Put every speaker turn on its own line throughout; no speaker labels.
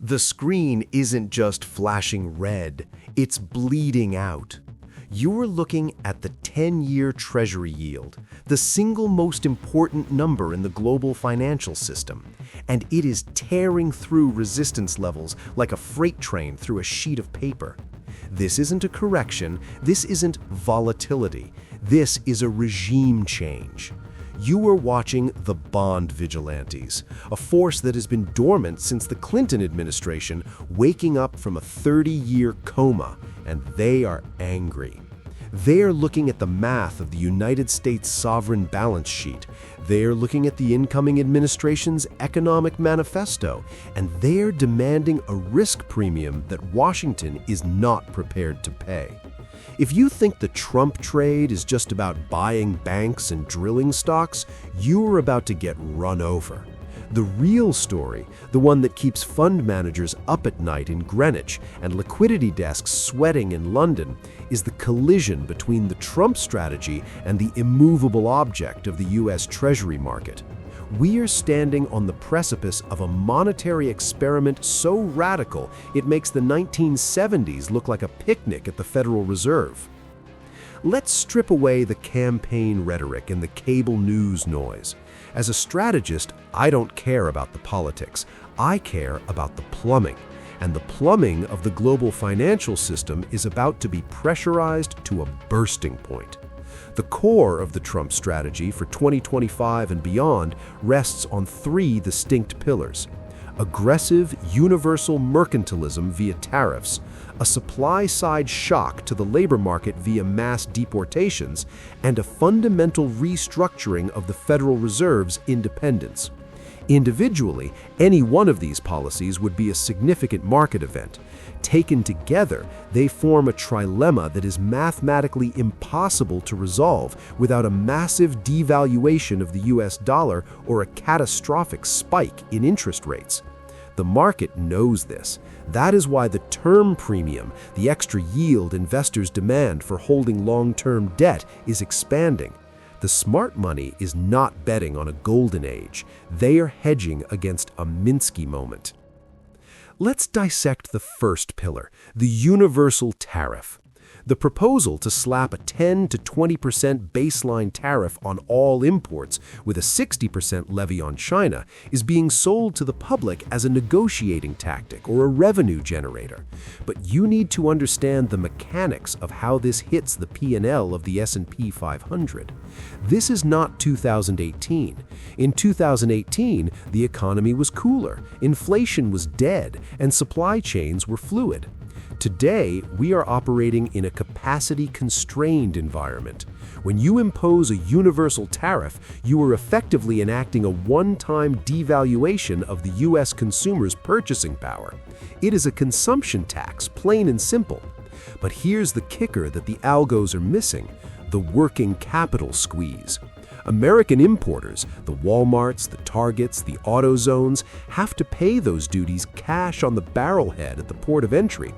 The screen isn't just flashing red, it's bleeding out. You're looking at the 10-year Treasury yield, the single most important number in the global financial system, and it is tearing through resistance levels like a freight train through a sheet of paper. This isn't a correction, this isn't volatility, this is a regime change. You are watching the bond vigilantes, a force that has been dormant since the Clinton administration, waking up from a 30-year coma, and they are angry. They are looking at the math of the United States sovereign balance sheet. They are looking at the incoming administration's economic manifesto, and they are demanding a risk premium that Washington is not prepared to pay. If you think the Trump trade is just about buying banks and drilling stocks, you are about to get run over. The real story, the one that keeps fund managers up at night in Greenwich and liquidity desks sweating in London, is the collision between the Trump strategy and the immovable object of the U.S. Treasury market. We are standing on the precipice of a monetary experiment so radical it makes the 1970s look like a picnic at the Federal Reserve. Let's strip away the campaign rhetoric and the cable news noise. As a strategist, I don't care about the politics. I care about the plumbing. And the plumbing of the global financial system is about to be pressurized to a bursting point. The core of the Trump strategy for 2025 and beyond rests on three distinct pillars: aggressive, universal mercantilism via tariffs, a supply-side shock to the labor market via mass deportations, and a fundamental restructuring of the Federal Reserve's independence. Individually, any one of these policies would be a significant market event. Taken together, they form a trilemma that is mathematically impossible to resolve without a massive devaluation of the US dollar or a catastrophic spike in interest rates. The market knows this. That is why the term premium, the extra yield investors demand for holding long-term debt, is expanding. The smart money is not betting on a golden age. They are hedging against a Minsky moment. Let's dissect the first pillar, the universal tariff. The proposal to slap a 10 to 20% baseline tariff on all imports with a 60% levy on China is being sold to the public as a negotiating tactic or a revenue generator. But you need to understand the mechanics of how this hits the P&L of the S&P 500. This is not 2018. In 2018, the economy was cooler, inflation was dead, and supply chains were fluid. Today, we are operating in a capacity-constrained environment. When you impose a universal tariff, you are effectively enacting a one-time devaluation of the U.S. consumer's purchasing power. It is a consumption tax, plain and simple. But here's the kicker that the algos are missing: the working capital squeeze. American importers, the Walmarts, the Targets, the AutoZones, have to pay those duties cash on the barrelhead at the port of entry.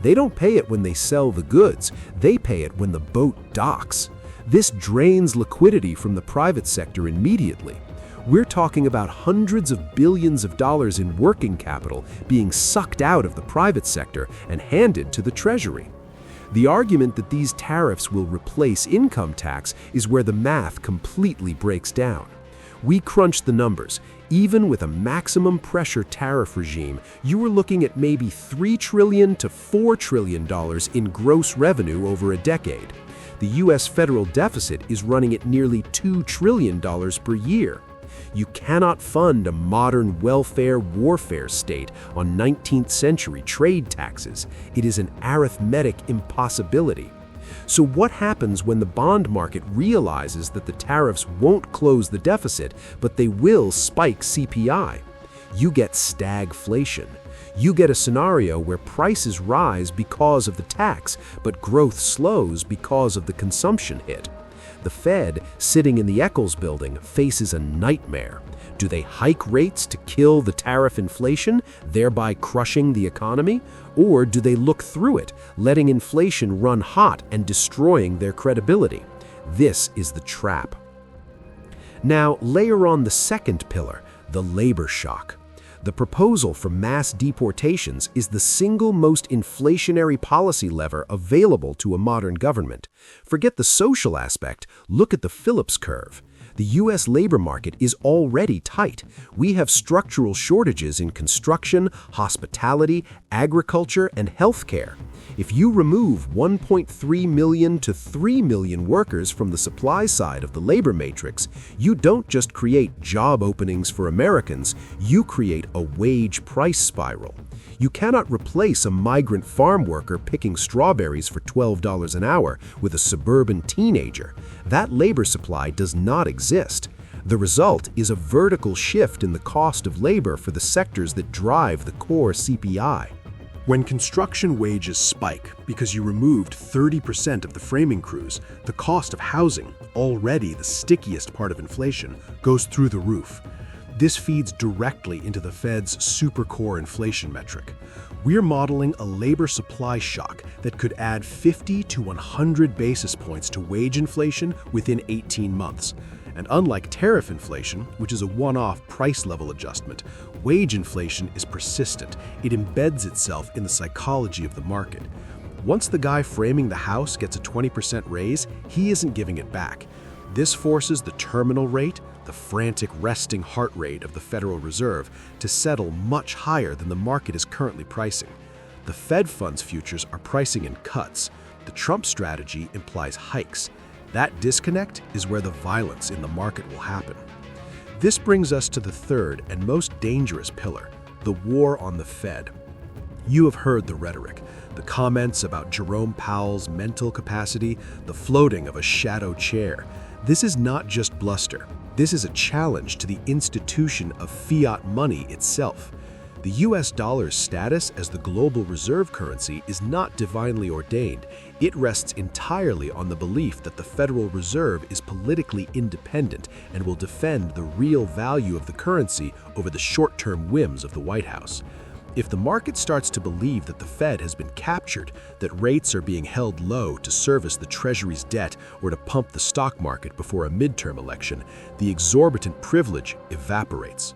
They don't pay it when they sell the goods, they pay it when the boat docks. This drains liquidity from the private sector immediately. We're talking about hundreds of billions of dollars in working capital being sucked out of the private sector and handed to the Treasury. The argument that these tariffs will replace income tax is where the math completely breaks down. We crunched the numbers. Even with a maximum pressure tariff regime, you are looking at maybe $3 trillion to $4 trillion in gross revenue over a decade. The U.S. federal deficit is running at nearly $2 trillion per year. You cannot fund a modern welfare warfare state on 19th century trade taxes. It is an arithmetic impossibility. So what happens when the bond market realizes that the tariffs won't close the deficit, but they will spike CPI? You get stagflation. You get a scenario where prices rise because of the tax, but growth slows because of the consumption hit. The Fed, sitting in the Eccles building, faces a nightmare. Do they hike rates to kill the tariff inflation, thereby crushing the economy? Or do they look through it, letting inflation run hot and destroying their credibility? This is the trap. Now, layer on the second pillar, the labor shock. The proposal for mass deportations is the single most inflationary policy lever available to a modern government. Forget the social aspect, look at the Phillips curve. The U.S. labor market is already tight. We have structural shortages in construction, hospitality, agriculture, and healthcare. If you remove 1.3 million to 3 million workers from the supply side of the labor matrix, you don't just create job openings for Americans, you create a wage price spiral. You cannot replace a migrant farm worker picking strawberries for $12 an hour with a suburban teenager. That labor supply does not exist. The result is a vertical shift in the cost of labor for the sectors that drive the core CPI.
When construction wages spike because you removed 30% of the framing crews, the cost of housing, already the stickiest part of inflation, goes through the roof. This feeds directly into the Fed's supercore inflation metric. We're modeling a labor supply shock that could add 50 to 100 basis points to wage inflation within 18 months. And unlike tariff inflation, which is a one-off price level adjustment, wage inflation is persistent. It embeds itself in the psychology of the market. Once the guy framing the house gets a 20% raise, he isn't giving it back. This forces the terminal rate, the frantic resting heart rate of the Federal Reserve, to settle much higher than the market is currently pricing. The Fed funds futures are pricing in cuts. The Trump strategy implies hikes. That disconnect is where the violence in the market will happen. This brings us to the third and most dangerous pillar, the war on the Fed. You have heard the rhetoric, the comments about Jerome Powell's mental capacity, the floating of a shadow chair. This is not just bluster. This is a challenge to the institution of fiat money itself. The US dollar's status as the global reserve currency is not divinely ordained. It rests entirely on the belief that the Federal Reserve is politically independent and will defend the real value of the currency over the short-term whims of the White House. If the market starts to believe that the Fed has been captured, that rates are being held low to service the Treasury's debt or to pump the stock market before a midterm election, the exorbitant privilege evaporates.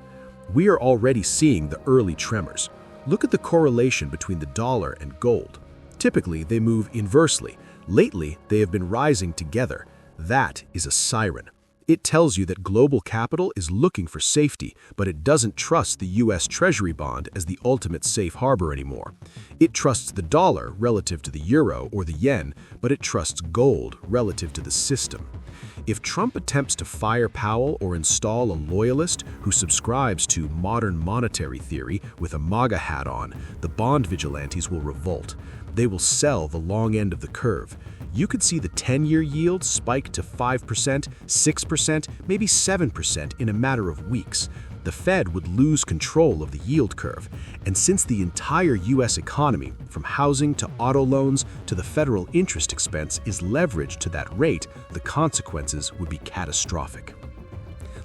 We are already seeing the early tremors. Look at the correlation between the dollar and gold. Typically, they move inversely. Lately, they have been rising together. That is a siren. It tells you that global capital is looking for safety, but it doesn't trust the U.S. Treasury bond as the ultimate safe harbor anymore. It trusts the dollar relative to the euro or the yen, but it trusts gold relative to the system. If Trump attempts to fire Powell or install a loyalist who subscribes to modern monetary theory with a MAGA hat on, the bond vigilantes will revolt. They will sell the long end of the curve. You could see the 10-year yield spike to 5%, 6%, maybe 7% in a matter of weeks. The Fed would lose control of the yield curve. And since the entire U.S. economy, from housing to auto loans to the federal interest expense, is leveraged to that rate, the consequences would be catastrophic.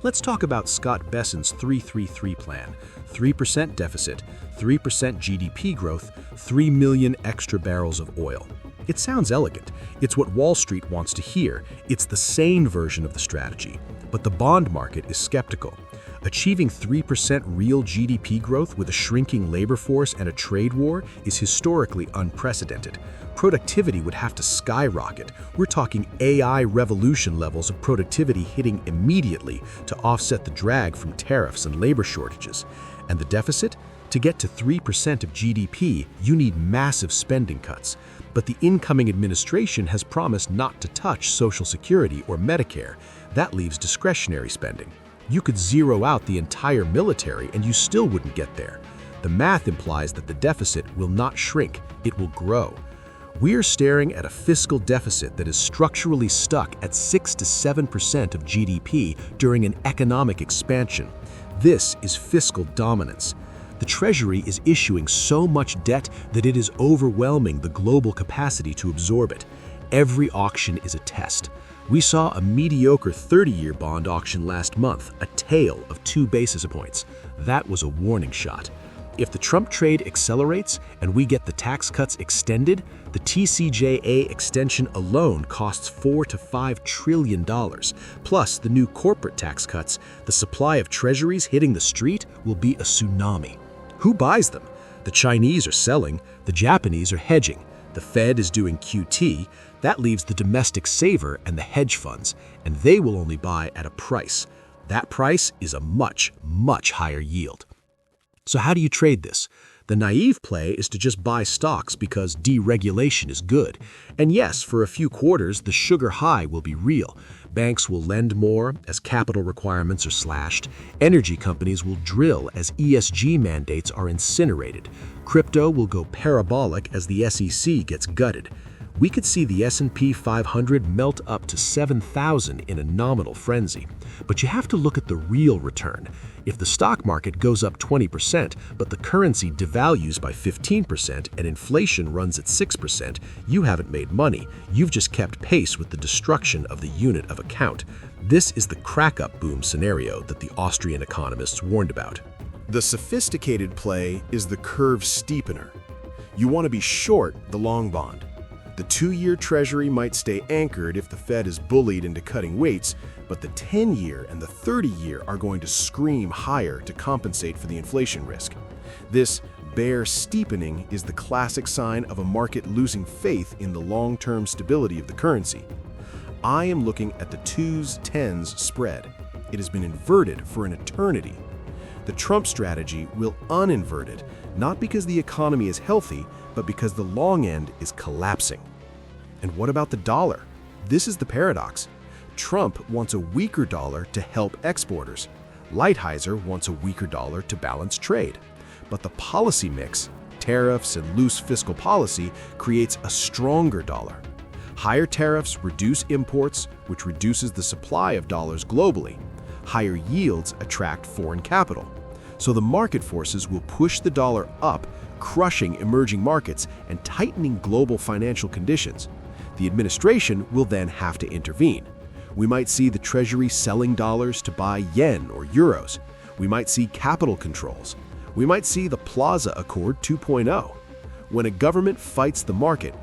Let's talk about Scott Bessent's 3-3-3 plan. 3% deficit, 3% GDP growth, 3 million extra barrels of oil. It sounds elegant. It's what Wall Street wants to hear. It's the sane version of the strategy. But the bond market is skeptical. Achieving 3% real GDP growth with a shrinking labor force and a trade war is historically unprecedented. Productivity would have to skyrocket. We're talking AI revolution levels of productivity hitting immediately to offset the drag from tariffs and labor shortages. And the deficit? To get to 3% of GDP, you need massive spending cuts. But the incoming administration has promised not to touch Social Security or Medicare. That leaves discretionary spending. You could zero out the entire military and you still wouldn't get there. The math implies that the deficit will not shrink, it will grow. We are staring at a fiscal deficit that is structurally stuck at 6 to 7% of GDP during an economic expansion. This is fiscal dominance. The Treasury is issuing so much debt that it is overwhelming the global capacity to absorb it. Every auction is a test. We saw a mediocre 30-year bond auction last month, a tail of 2 basis points. That was a warning shot. If the Trump trade accelerates and we get the tax cuts extended, the TCJA extension alone costs $4 to $5 trillion. Plus, the new corporate tax cuts, the supply of treasuries hitting the street will be a tsunami. Who buys them? The Chinese are selling, the Japanese are hedging. The Fed is doing QT. That leaves the domestic saver and the hedge funds, and they will only buy at a price. That price is a much, much higher yield. So how do you trade this? The naive play is to just buy stocks because deregulation is good. And yes, for a few quarters, the sugar high will be real. Banks will lend more as capital requirements are slashed. Energy companies will drill as ESG mandates are incinerated. Crypto will go parabolic as the SEC gets gutted. We could see the S&P 500 melt up to 7,000 in a nominal frenzy. But you have to look at the real return. If the stock market goes up 20%, but the currency devalues by 15% and inflation runs at 6%, you haven't made money. You've just kept pace with the destruction of the unit of account. This is the crack-up boom scenario that the Austrian economists warned about.
The sophisticated play is the curve steepener. You want to be short the long bond. The 2-year Treasury might stay anchored if the Fed is bullied into cutting rates, but the 10-year and the 30-year are going to scream higher to compensate for the inflation risk. This bear steepening is the classic sign of a market losing faith in the long-term stability of the currency. I am looking at the 2s-10s spread. It has been inverted for an eternity. The Trump strategy will uninvert it, not because the economy is healthy, but because the long end is collapsing. And what about the dollar? This is the paradox. Trump wants a weaker dollar to help exporters. Lighthizer wants a weaker dollar to balance trade. But the policy mix, tariffs and loose fiscal policy, creates a stronger dollar. Higher tariffs reduce imports, which reduces the supply of dollars globally. Higher yields attract foreign capital. So the market forces will push the dollar up, crushing emerging markets and tightening global financial conditions. The administration will then have to intervene. We might see the Treasury selling dollars to buy yen or euros. We might see capital controls. We might see the Plaza Accord 2.0. When a government fights the market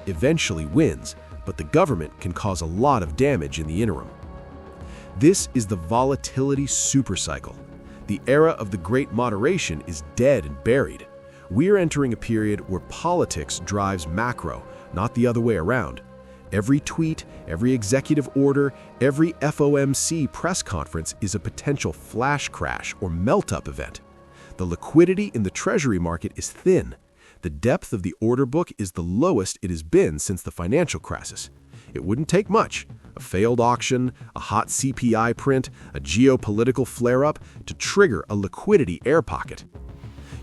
eventually wins, but the government can cause a lot of damage in the interim. This is the volatility supercycle. The era of the Great Moderation is dead and buried. We are entering a period where politics drives macro, not the other way around. Every tweet, every executive order, every FOMC press conference is a potential flash crash or melt-up event. The liquidity in the Treasury market is thin. The depth of the order book is the lowest it has been since the financial crisis. It wouldn't take much, a failed auction, a hot CPI print, a geopolitical flare-up, to trigger a liquidity air pocket.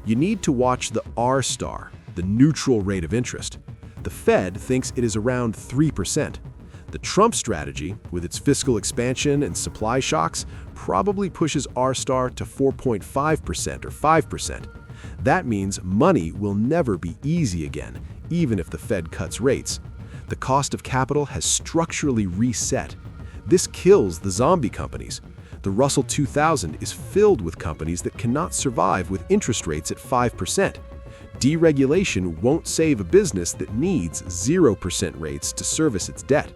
You need to watch the R-star, the neutral rate of interest. The Fed thinks it is around 3%. The Trump strategy, with its fiscal expansion and supply shocks, probably pushes R-star to 4.5% or 5%. That means money will never be easy again, even if the Fed cuts rates. The cost of capital has structurally reset. This kills the zombie companies. The Russell 2000 is filled with companies that cannot survive with interest rates at 5%. Deregulation won't save a business that needs 0% rates to service its debt.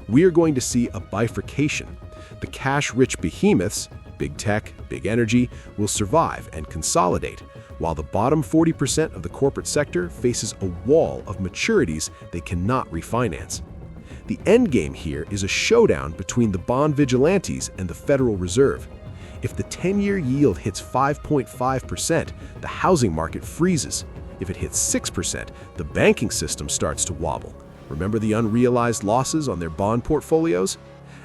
We are going to see a bifurcation. The cash-rich behemoths, big tech, big energy, will survive and consolidate, while the bottom 40% of the corporate sector faces a wall of maturities they cannot refinance. The endgame here is a showdown between the bond vigilantes and the Federal Reserve. If the 10-year yield hits 5.5%, the housing market freezes. If it hits 6%, the banking system starts to wobble. Remember the unrealized losses on their bond portfolios?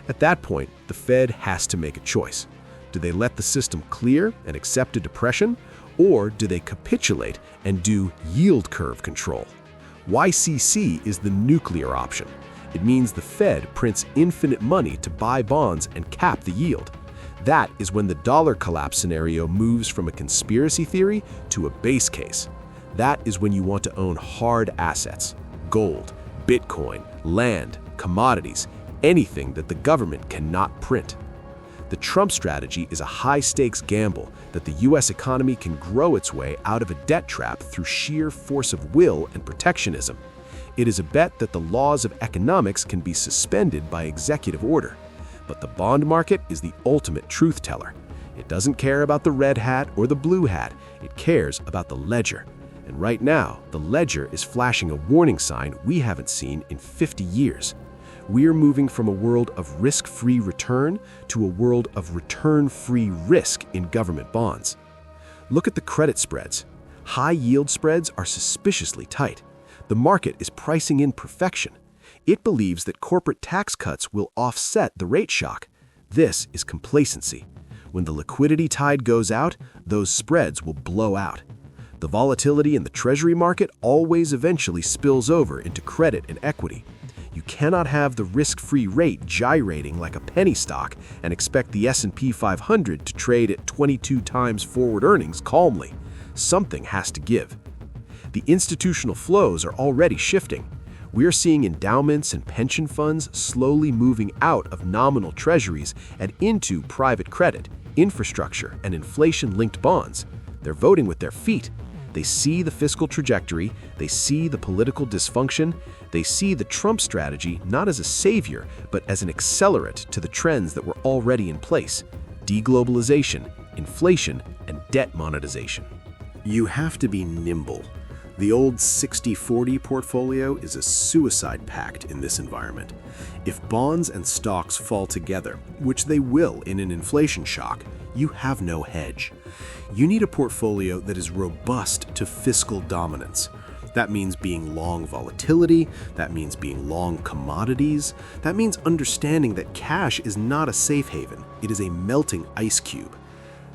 At that point, the Fed has to make a choice. Do they let the system clear and accept a depression, or do they capitulate and do yield curve control? YCC is the nuclear option. It means the Fed prints infinite money to buy bonds and cap the yield. That is when the dollar collapse scenario moves from a conspiracy theory to a base case. That is when you want to own hard assets, gold, Bitcoin, land, commodities, anything that the government cannot print.
The Trump strategy is a high-stakes gamble that the U.S. economy can grow its way out of a debt trap through sheer force of will and protectionism. It is a bet that the laws of economics can be suspended by executive order. But the bond market is the ultimate truth teller. It doesn't care about the red hat or the blue hat. It cares about the ledger. And right now, the ledger is flashing a warning sign we haven't seen in 50 years. We are moving from a world of risk-free return to a world of return-free risk in government bonds. Look at the credit spreads. High-yield spreads are suspiciously tight. The market is pricing in perfection. It believes that corporate tax cuts will offset the rate shock. This is complacency. When the liquidity tide goes out, those spreads will blow out. The volatility in the Treasury market always eventually spills over into credit and equity. You cannot have the risk-free rate gyrating like a penny stock and expect the S&P 500 to trade at 22 times forward earnings calmly. Something has to give. The institutional flows are already shifting. We are seeing endowments and pension funds slowly moving out of nominal treasuries and into private credit, infrastructure, and inflation-linked bonds. They're voting with their feet. They see the fiscal trajectory, they see the political dysfunction, they see the Trump strategy not as a savior, but as an accelerant to the trends that were already in place: deglobalization, inflation, and debt monetization.
You have to be nimble. The old 60-40 portfolio is a suicide pact in this environment. If bonds and stocks fall together, which they will in an inflation shock, you have no hedge. You need a portfolio that is robust to fiscal dominance. That means being long volatility, that means being long commodities, that means understanding that cash is not a safe haven, it is a melting ice cube.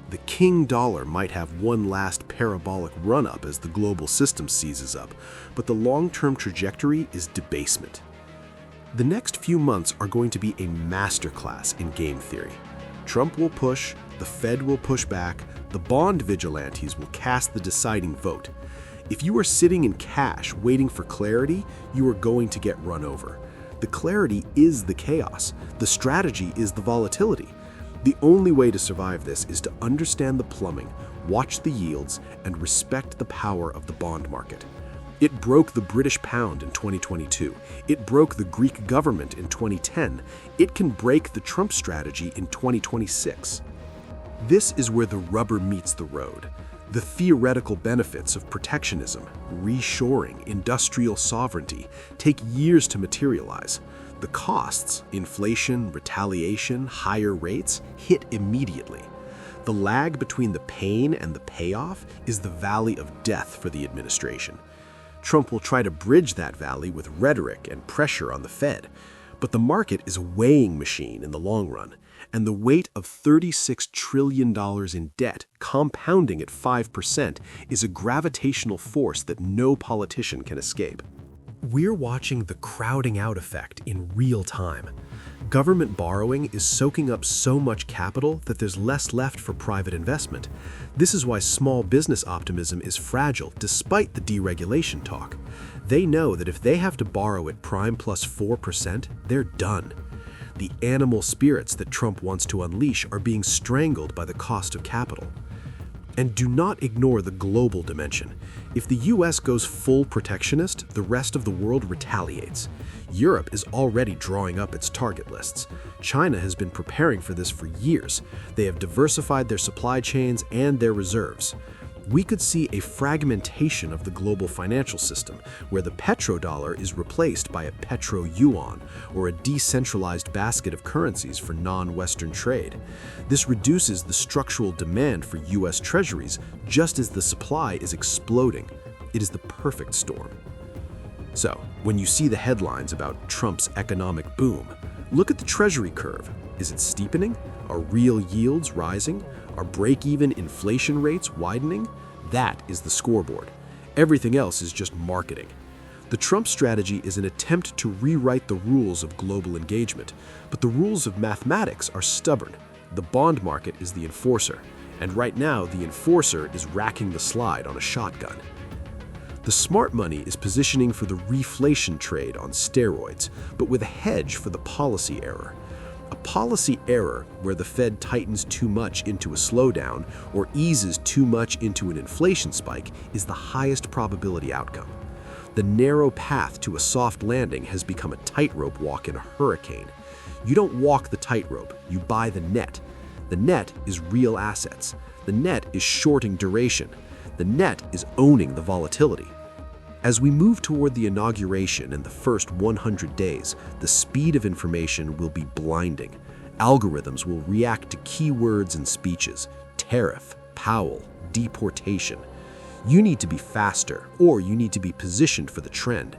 The king dollar might have one last parabolic run-up as the global system seizes up, but the long-term trajectory is debasement. The next few months are going to be a masterclass in game theory. Trump will push, the Fed will push back, the bond vigilantes will cast the deciding vote. If you are sitting in cash waiting for clarity, you are going to get run over. The clarity is the chaos. The strategy is the volatility. The only way to survive this is to understand the plumbing, watch the yields, and respect the power of the bond market. It broke the British pound in 2022. It broke the Greek government in 2010. It can break the Trump strategy in 2026. This is where the rubber meets the road. The theoretical benefits of protectionism, reshoring, industrial sovereignty take years to materialize. The costs, inflation, retaliation, higher rates, hit immediately. The lag between the pain and the payoff is the valley of death for the administration. Trump will try to bridge that valley with rhetoric and pressure on the Fed, but the market is a weighing machine in the long run, and the weight of $36 trillion in debt compounding at 5% is a gravitational force that no politician can escape. We're watching the crowding out effect in real time. Government borrowing is soaking up so much capital that there's less left for private investment. This is why small business optimism is fragile despite the deregulation talk. They know that if they have to borrow at prime plus 4%, they're done. The animal spirits that Trump wants to unleash are being strangled by the cost of capital. And do not ignore the global dimension. If the US goes full protectionist, the rest of the world retaliates. Europe is already drawing up its target lists. China has been preparing for this for years. They have diversified their supply chains and their reserves. We could see a fragmentation of the global financial system, where the petrodollar is replaced by a petro-yuan, or a decentralized basket of currencies for non-Western trade. This reduces the structural demand for US treasuries just as the supply is exploding. It is the perfect storm. So, when you see the headlines about Trump's economic boom, look at the Treasury curve. Is it steepening? Are real yields rising? Are break-even inflation rates widening? That is the scoreboard. Everything else is just marketing. The Trump strategy is an attempt to rewrite the rules of global engagement, but the rules of mathematics are stubborn. The bond market is the enforcer, and right now the enforcer is racking the slide on a shotgun. The smart money is positioning for the reflation trade on steroids, but with a hedge for the policy error.
A policy error where the Fed tightens too much into a slowdown or eases too much into an inflation spike is the highest probability outcome. The narrow path to a soft landing has become a tightrope walk in a hurricane. You don't walk the tightrope, you buy the net. The net is real assets. The net is shorting duration. The net is owning the volatility. As we move toward the inauguration in the first 100 days, the speed of information will be blinding. Algorithms will react to keywords and speeches: tariff, Powell, deportation. You need to be faster, or you need to be positioned for the trend.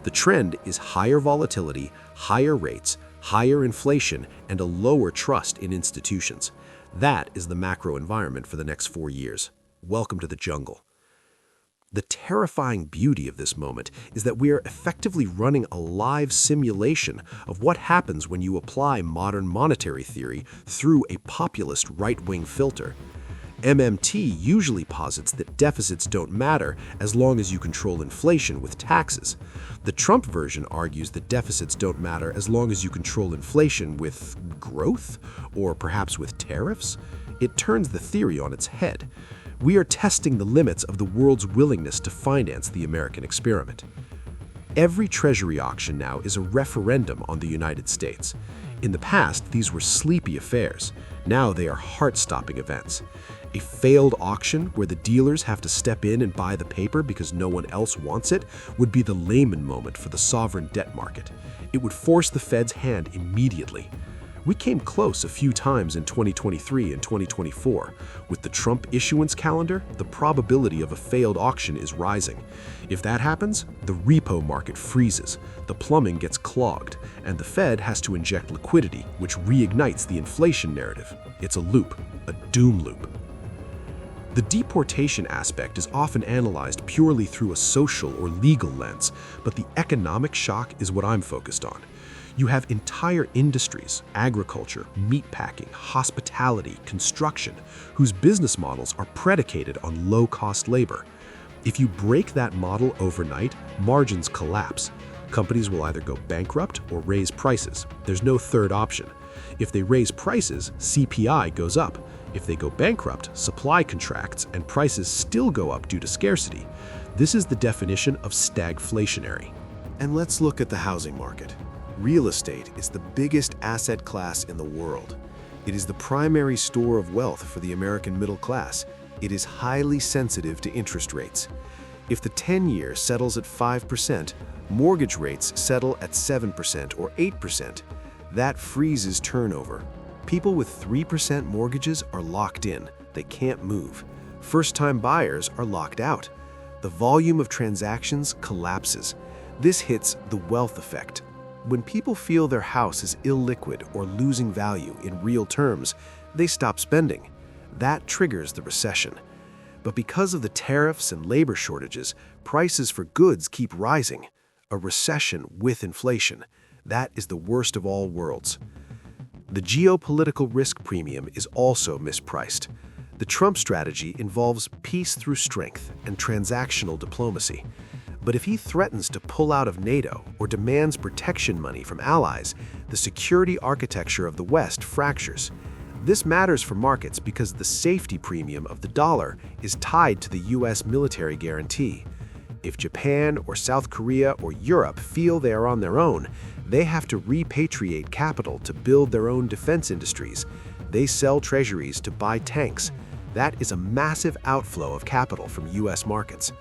The trend is higher volatility, higher rates, higher inflation, and a lower trust in institutions. That is the macro environment for the next 4 years. Welcome to the jungle. The terrifying beauty of this moment is that we are effectively running a live simulation of what happens when you apply modern monetary theory through a populist right-wing filter. MMT usually posits that deficits don't matter as long as you control inflation with taxes. The Trump version argues that deficits don't matter as long as you control inflation with growth, or perhaps with tariffs. It turns the theory on its head. We are testing the limits of the world's willingness to finance the American experiment. Every Treasury auction now is a referendum on the United States. In the past, these were sleepy affairs. Now they are heart-stopping events. A failed auction where the dealers have to step in and buy the paper because no one else wants it would be the Lehman moment for the sovereign debt market. It would force the Fed's hand immediately. We came close a few times in 2023 and 2024. With the Trump issuance calendar, the probability of a failed auction is rising. If that happens, the repo market freezes, the plumbing gets clogged, and the Fed has to inject liquidity, which reignites the inflation narrative. It's a loop, a doom loop. The deportation aspect is often analyzed purely through a social or legal lens, but the economic shock is what I'm focused on. You have entire industries, agriculture, meatpacking, hospitality, construction, whose business models are predicated on low-cost labor. If you break that model overnight, margins collapse. Companies will either go bankrupt or raise prices. There's no third option. If they raise prices, CPI goes up. If they go bankrupt, supply contracts and prices still go up due to scarcity. This is the definition of stagflationary.
And let's look at the housing market. Real estate is the biggest asset class in the world. It is the primary store of wealth for the American middle class. It is highly sensitive to interest rates. If the 10-year settles at 5%, mortgage rates settle at 7% or 8%. That freezes turnover. People with 3% mortgages are locked in. They can't move. First-time buyers are locked out. The volume of transactions collapses. This hits the wealth effect. When people feel their house is illiquid or losing value in real terms, they stop spending. That triggers the recession. But because of the tariffs and labor shortages, prices for goods keep rising. A recession with inflation. That is the worst of all worlds. The geopolitical risk premium is also mispriced. The Trump strategy involves peace through strength and transactional diplomacy. But if he threatens to pull out of NATO or demands protection money from allies, the security architecture of the West fractures. This matters for markets because the safety premium of the dollar is tied to the U.S. military guarantee. If Japan or South Korea or Europe feel they are on their own, they have to repatriate capital to build their own defense industries. They sell treasuries to buy tanks. That is a massive outflow of capital from U.S. markets.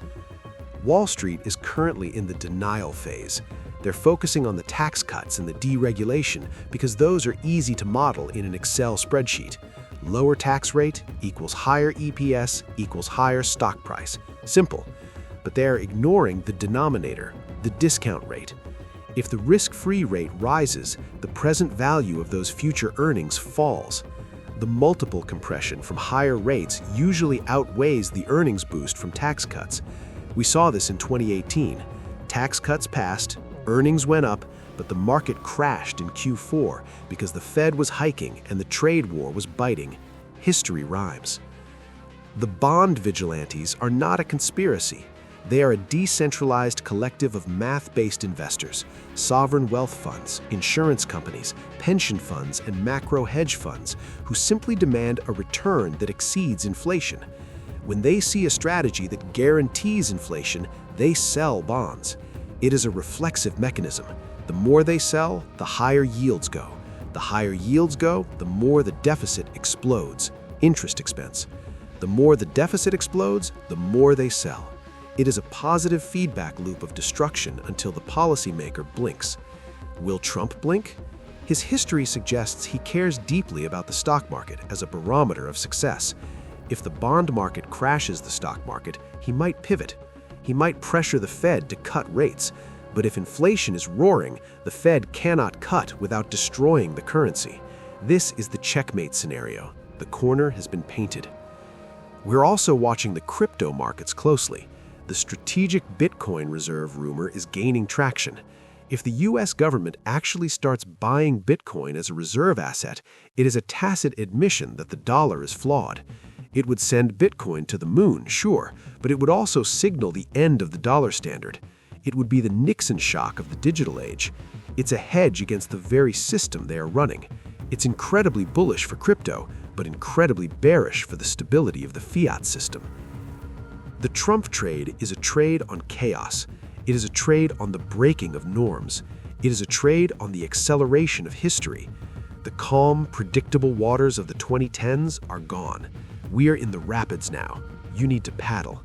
Wall Street is currently in the denial phase. They're focusing on the tax cuts and the deregulation because those are easy to model in an Excel spreadsheet. Lower tax rate equals higher EPS equals higher stock price. Simple. But they are ignoring the denominator, the discount rate. If the risk-free rate rises, the present value of those future earnings falls. The multiple compression from higher rates usually outweighs the earnings boost from tax cuts. We saw this in 2018. Tax cuts passed, earnings went up, but the market crashed in Q4 because the Fed was hiking and the trade war was biting. History rhymes. The bond vigilantes are not a conspiracy.
They are a decentralized collective of math-based investors, sovereign wealth funds, insurance companies, pension funds, and macro hedge funds who simply demand a return that exceeds inflation. When they see a strategy that guarantees inflation, they sell bonds. It is a reflexive mechanism. The more they sell, the higher yields go. The higher yields go, the more the deficit explodes, interest expense. The more the deficit explodes, the more they sell. It is a positive feedback loop of destruction until the policymaker blinks. Will Trump blink? His history suggests he cares deeply about the stock market as a barometer of success. If the bond market crashes the stock market, he might pivot. He might pressure the Fed to cut rates. But if inflation is roaring, the Fed cannot cut without destroying the currency. This is the checkmate scenario. The corner has been painted. We're also watching the crypto markets closely. The strategic Bitcoin reserve rumor is gaining traction. If the US government actually starts buying Bitcoin as a reserve asset, it is a tacit admission that the dollar is flawed. It would send Bitcoin to the moon, sure, but it would also signal the end of the dollar standard. It would be the Nixon shock of the digital age. It's a hedge against the very system they are running. It's incredibly bullish for crypto, but incredibly bearish for the stability of the fiat system. The Trump trade is a trade on chaos. It is a trade on the breaking of norms. It is a trade on the acceleration of history. The calm, predictable waters of the 2010s are gone. We are in the rapids now. You need to paddle.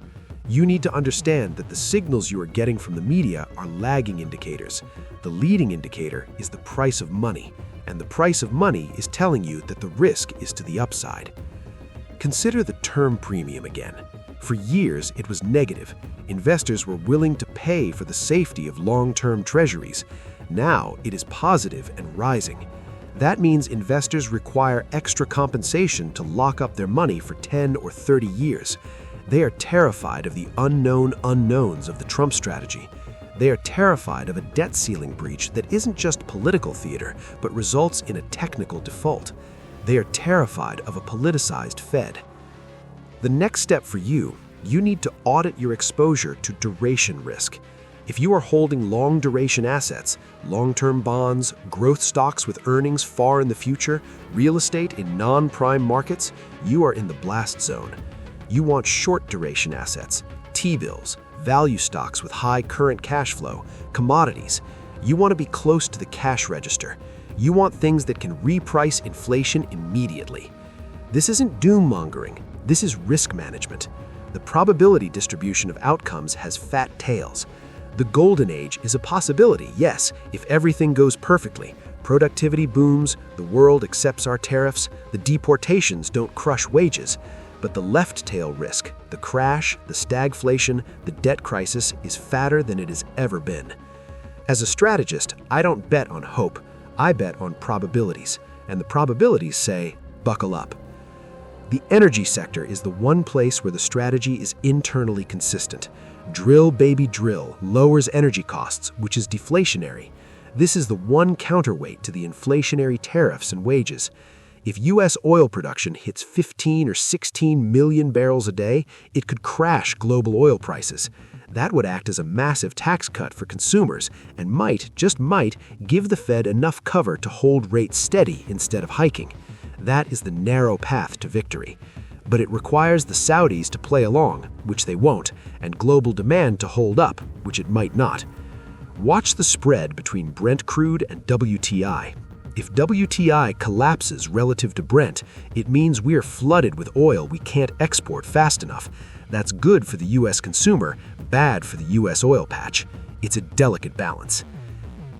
You need to understand that the signals you are getting from the media are lagging indicators. The leading indicator is the price of money, and the price of money is telling you that the risk is to the upside. Consider the term premium again. For years, it was negative. Investors were willing to pay for the safety of long-term treasuries. Now, it is positive and rising. That means investors require extra compensation to lock up their money for 10 or 30 years. They are terrified of the unknown unknowns of the Trump strategy. They are terrified of a debt ceiling breach that isn't just political theater, but results in a technical default. They are terrified of a politicized Fed. The next step for you need to audit your exposure to duration risk. If you are holding long-duration assets, long-term bonds, growth stocks with earnings far in the future, real estate in non-prime markets, you are in the blast zone. You want short-duration assets, T-bills, value stocks with high current cash flow, commodities. You want to be close to the cash register. You want things that can reprice inflation immediately. This isn't doom-mongering. This is risk management. The probability distribution of outcomes has fat tails. The golden age is a possibility, yes, if everything goes perfectly. Productivity booms, the world accepts our tariffs, the deportations don't crush wages. But the left tail risk, the crash, the stagflation, the debt crisis is fatter than it has ever been. As a strategist, I don't bet on hope. I bet on probabilities. And the probabilities say, buckle up. The energy sector is the one place where the strategy is internally consistent. Drill, baby, drill lowers energy costs, which is deflationary. This is the one counterweight to the inflationary tariffs and wages. If U.S. oil production hits 15 or 16 million barrels a day, it could crash global oil prices. That would act as a massive tax cut for consumers and might, just might, give the Fed enough cover to hold rates steady instead of hiking. That is the narrow path to victory. But it requires the Saudis to play along, which they won't, and global demand to hold up, which it might not. Watch the spread between Brent crude and WTI. If WTI collapses relative to Brent, it means we are flooded with oil we can't export fast enough. That's good for the U.S. consumer, bad for the U.S. oil patch. It's a delicate balance.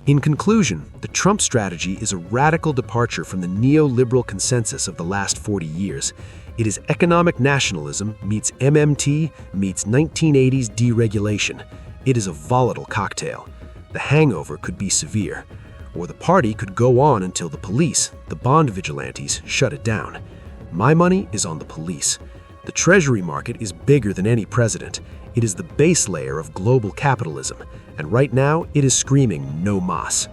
In conclusion, the Trump strategy is a radical departure from the neoliberal consensus of the last 40 years. It is economic nationalism meets MMT meets 1980s deregulation. It is a volatile cocktail. The hangover could be severe. Or the party could go on until the police, the bond vigilantes, shut it down. My money is on the police. The Treasury market is bigger than any president. It is the base layer of global capitalism, and right now it is screaming no mas.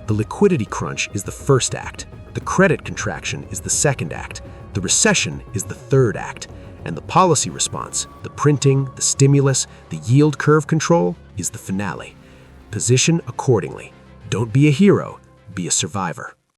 The liquidity crunch is the first act. The credit contraction is the second act. The recession is the third act. And the policy response, the printing, the stimulus, the yield curve control, is the finale. Position accordingly. Don't be a hero, be a survivor.